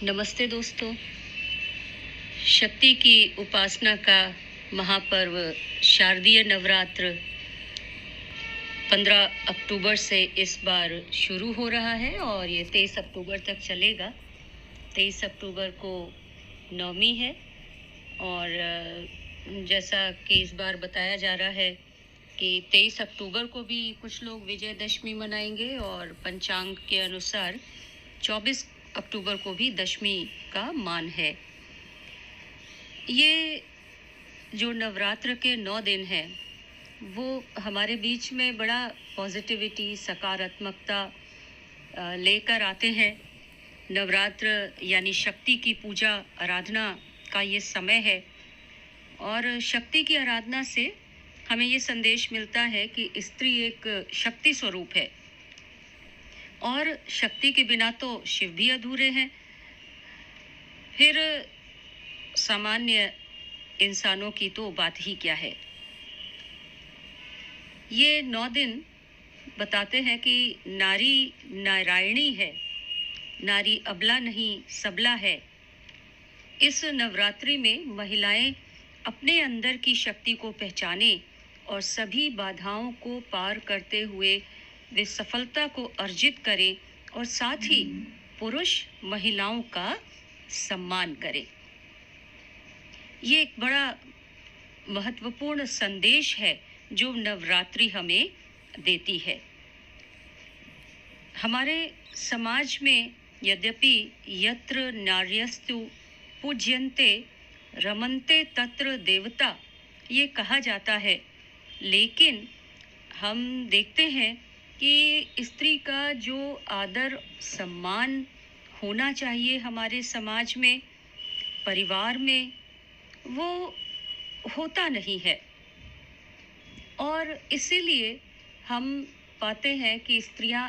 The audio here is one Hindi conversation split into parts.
नमस्ते दोस्तों। शक्ति की उपासना का महापर्व शारदीय नवरात्र 15 अक्टूबर से इस बार शुरू हो रहा है और ये 23 अक्टूबर तक चलेगा। 23 अक्टूबर को नवमी है और जैसा कि इस बार बताया जा रहा है कि 23 अक्टूबर को भी कुछ लोग विजयदशमी मनाएंगे और पंचांग के अनुसार 24 अक्टूबर को भी दशमी का मान है। ये जो नवरात्र के 9 दिन हैं वो हमारे बीच में बड़ा पॉजिटिविटी, सकारात्मकता लेकर आते हैं। नवरात्र यानी शक्ति की पूजा आराधना का ये समय है और शक्ति की आराधना से हमें ये संदेश मिलता है कि स्त्री एक शक्ति स्वरूप है और शक्ति के बिना तो शिव भी अधूरे हैं। फिर सामान्य इंसानों की तो बात ही क्या है। ये 9 दिन बताते हैं कि नारी नारायणी है, नारी अबला नहीं सबला है। इस नवरात्रि में महिलाएं अपने अंदर की शक्ति को पहचाने और सभी बाधाओं को पार करते हुए वे सफलता को अर्जित करें और साथ ही पुरुष महिलाओं का सम्मान करें। ये एक बड़ा महत्वपूर्ण संदेश है जो नवरात्रि हमें देती है। हमारे समाज में यद्यपि यत्र नार्यस्तु पूज्यन्ते रमन्ते तत्र देवता ये कहा जाता है, लेकिन हम देखते हैं कि स्त्री का जो आदर सम्मान होना चाहिए हमारे समाज में, परिवार में, वो होता नहीं है। और इसीलिए हम पाते हैं कि स्त्रियां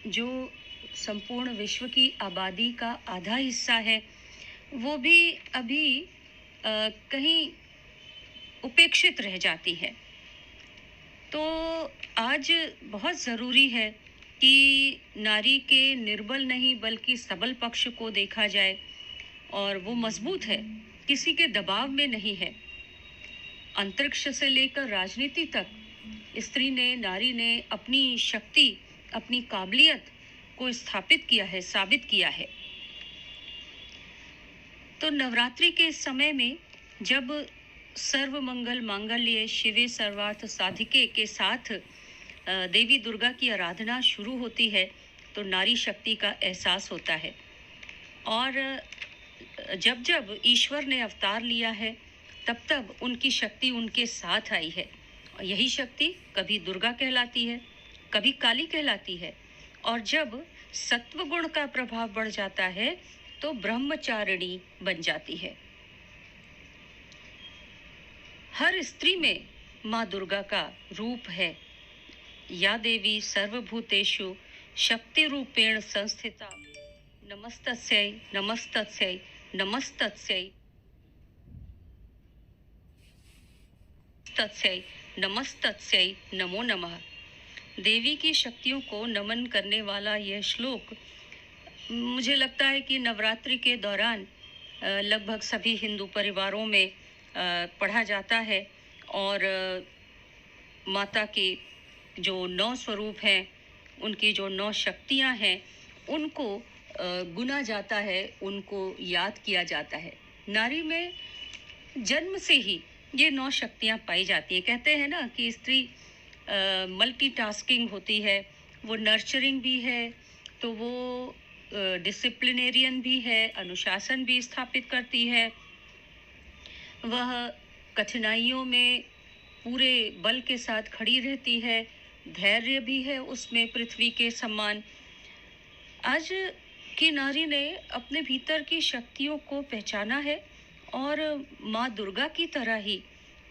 जो संपूर्ण विश्व की आबादी का आधा हिस्सा है वो भी अभी कहीं उपेक्षित रह जाती है। तो आज बहुत ज़रूरी है कि नारी के निर्बल नहीं बल्कि सबल पक्ष को देखा जाए और वो मजबूत है, किसी के दबाव में नहीं है। अंतरिक्ष से लेकर राजनीति तक स्त्री ने, नारी ने अपनी शक्ति, अपनी काबिलियत को स्थापित किया है, साबित किया है। तो नवरात्रि के समय में जब सर्व मंगल मांगल्ये शिवे सर्वार्थ साधिके के साथ देवी दुर्गा की आराधना शुरू होती है तो नारी शक्ति का एहसास होता है। और जब जब ईश्वर ने अवतार लिया है तब तब उनकी शक्ति उनके साथ आई है। और यही शक्ति कभी दुर्गा कहलाती है, कभी काली कहलाती है। और जब सत्व गुण का प्रभाव बढ़ जाता है तो ब्रह्मचारिणी बन जाती है। हर स्त्री में माँ दुर्गा का रूप है। या देवी सर्वभूतेषु शक्ति रूपेण संस्थिता नमस्तस्यै नमस्तस्यै नमस्तस्यै तत्स्यै नमस्तस्यै नमो नमः। देवी की शक्तियों को नमन करने वाला यह श्लोक मुझे लगता है कि नवरात्रि के दौरान लगभग सभी हिंदू परिवारों में पढ़ा जाता है और माता के जो 9 स्वरूप हैं, उनकी जो 9 शक्तियां हैं, उनको गुना जाता है, उनको याद किया जाता है। नारी में जन्म से ही ये 9 शक्तियां पाई जाती हैं। कहते हैं ना कि स्त्री मल्टीटास्किंग होती है, वो नर्चरिंग भी है, तो वो डिसिप्लिनेरियन भी है, अनुशासन भी स्थापित करती है, वह कठिनाइयों में पूरे बल के साथ खड़ी रहती है, धैर्य भी है उसमें पृथ्वी के समान। आज की नारी ने अपने भीतर की शक्तियों को पहचाना है और माँ दुर्गा की तरह ही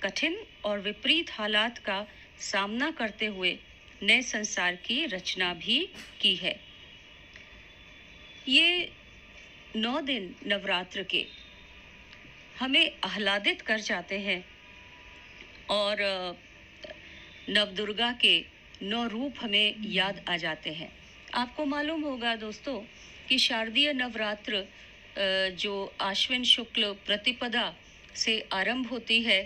कठिन और विपरीत हालात का सामना करते हुए नए संसार की रचना भी की है। ये 9 दिन नवरात्र के हमें आह्लादित कर जाते हैं और नवदुर्गा के 9 रूप हमें याद आ जाते हैं। आपको मालूम होगा दोस्तों कि शारदीय नवरात्र जो आश्विन शुक्ल प्रतिपदा से आरंभ होती है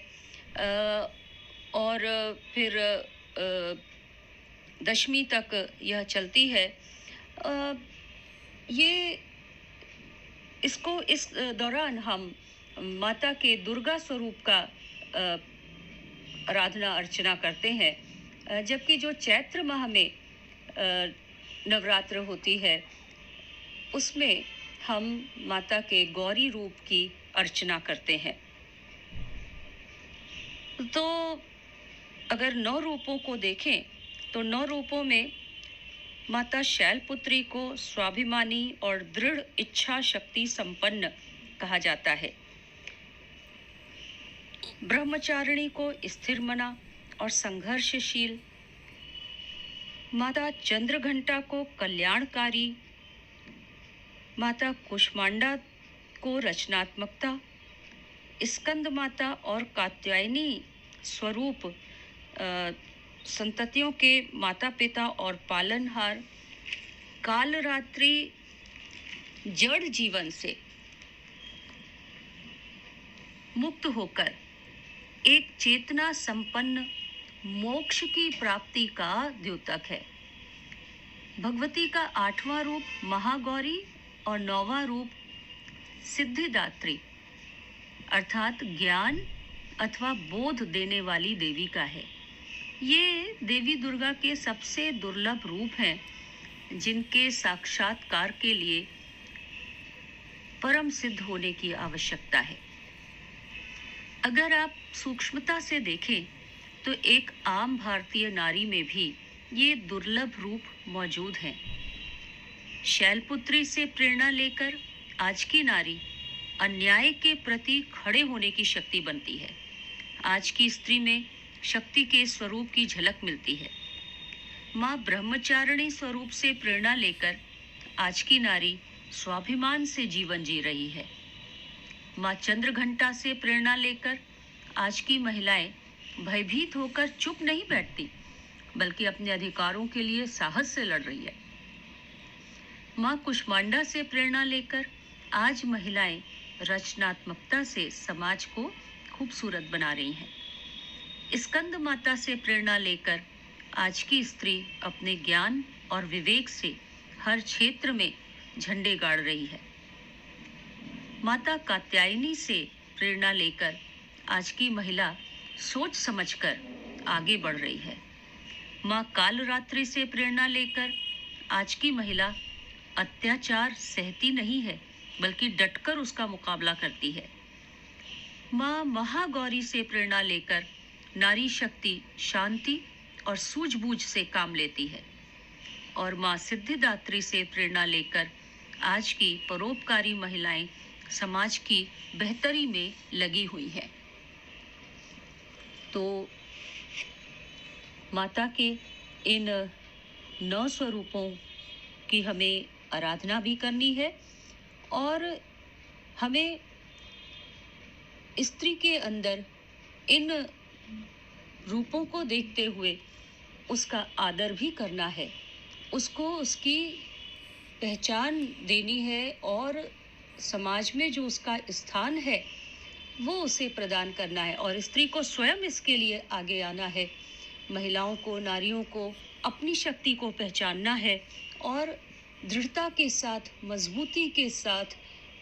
और फिर दशमी तक यह चलती है। ये इसको इस दौरान हम माता के दुर्गा स्वरूप का आराधना अर्चना करते हैं, जबकि जो चैत्र माह में नवरात्र होती है उसमें हम माता के गौरी रूप की अर्चना करते हैं। तो अगर 9 रूपों को देखें तो 9 रूपों में माता शैलपुत्री को स्वाभिमानी और दृढ़ इच्छा शक्ति संपन्न कहा जाता है। ब्रह्मचारिणी को स्थिर मना और संघर्षशील, माता चंद्रघंटा को कल्याणकारी, माता कुष्मांडा को रचनात्मकता, स्कंद माता और कात्यायनी स्वरूप संततियों के माता पिता और पालनहार, कालरात्रि जड़ जीवन से मुक्त होकर एक चेतना संपन्न मोक्ष की प्राप्ति का द्योतक है। भगवती का 8वां रूप महागौरी और 9वां रूप सिद्धिदात्री अर्थात ज्ञान अथवा बोध देने वाली देवी का है। ये देवी दुर्गा के सबसे दुर्लभ रूप हैं जिनके साक्षात्कार के लिए परम सिद्ध होने की आवश्यकता है। अगर आप सूक्ष्मता से देखें तो एक आम भारतीय नारी में भी ये दुर्लभ रूप मौजूद हैं। शैलपुत्री से प्रेरणा लेकर आज की नारी अन्याय के प्रति खड़े होने की शक्ति बनती है। आज की स्त्री में शक्ति के स्वरूप की झलक मिलती है। माँ ब्रह्मचारिणी स्वरूप से प्रेरणा लेकर आज की नारी स्वाभिमान से जीवन जी रही है। माँ चंद्रघंटा से प्रेरणा लेकर आज की महिलाएं भयभीत होकर चुप नहीं बैठती, बल्कि अपने अधिकारों के लिए साहस से लड़ रही है। माँ कुष्मांडा से प्रेरणा लेकर आज महिलाएं रचनात्मकता से समाज को खूबसूरत बना रही हैं। स्कंद माता से प्रेरणा लेकर आज की स्त्री अपने ज्ञान और विवेक से हर क्षेत्र में झंडे गाड़ रही है। माता कात्यायनी से प्रेरणा लेकर आज की महिला सोच समझकर आगे बढ़ रही है। माँ कालरात्रि से प्रेरणा लेकर आज की महिला अत्याचार सहती नहीं है, बल्कि डटकर उसका मुकाबला करती है। माँ महागौरी से प्रेरणा लेकर नारी शक्ति शांति और सूझबूझ से काम लेती है। और माँ सिद्धिदात्री से प्रेरणा लेकर आज की परोपकारी महिलाएं समाज की बेहतरी में लगी हुई हैं। तो माता के इन 9 स्वरूपों की हमें आराधना भी करनी है और हमें स्त्री के अंदर इन रूपों को देखते हुए उसका आदर भी करना है, उसको उसकी पहचान देनी है और समाज में जो उसका स्थान है वो उसे प्रदान करना है। और स्त्री को स्वयं इसके लिए आगे आना है। महिलाओं को, नारियों को अपनी शक्ति को पहचानना है और दृढ़ता के साथ, मजबूती के साथ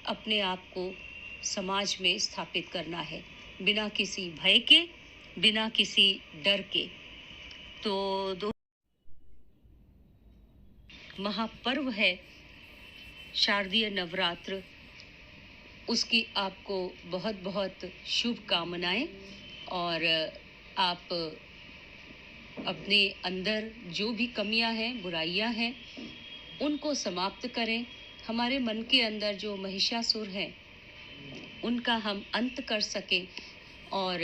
अपने आप को समाज में स्थापित करना है, बिना किसी भय के, बिना किसी डर के। तो दो महापर्व है शारदीय नवरात्र, उसकी आपको बहुत बहुत शुभकामनाएं। और आप अपने अंदर जो भी कमियां हैं, बुराइयां हैं, उनको समाप्त करें। हमारे मन के अंदर जो महिषासुर हैं उनका हम अंत कर सकें और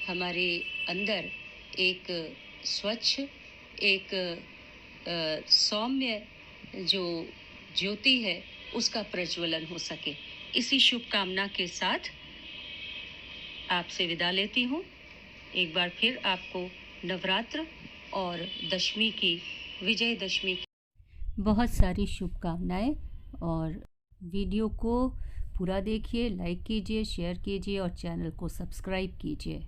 हमारे अंदर एक स्वच्छ, एक सौम्य जो ज्योति है उसका प्रज्वलन हो सके। इसी शुभकामना के साथ आपसे विदा लेती हूँ। एक बार फिर आपको नवरात्र और दशमी की, विजयदशमी की बहुत सारी शुभकामनाएं और वीडियो को पूरा देखिए, लाइक कीजिए, शेयर कीजिए और चैनल को सब्सक्राइब कीजिए।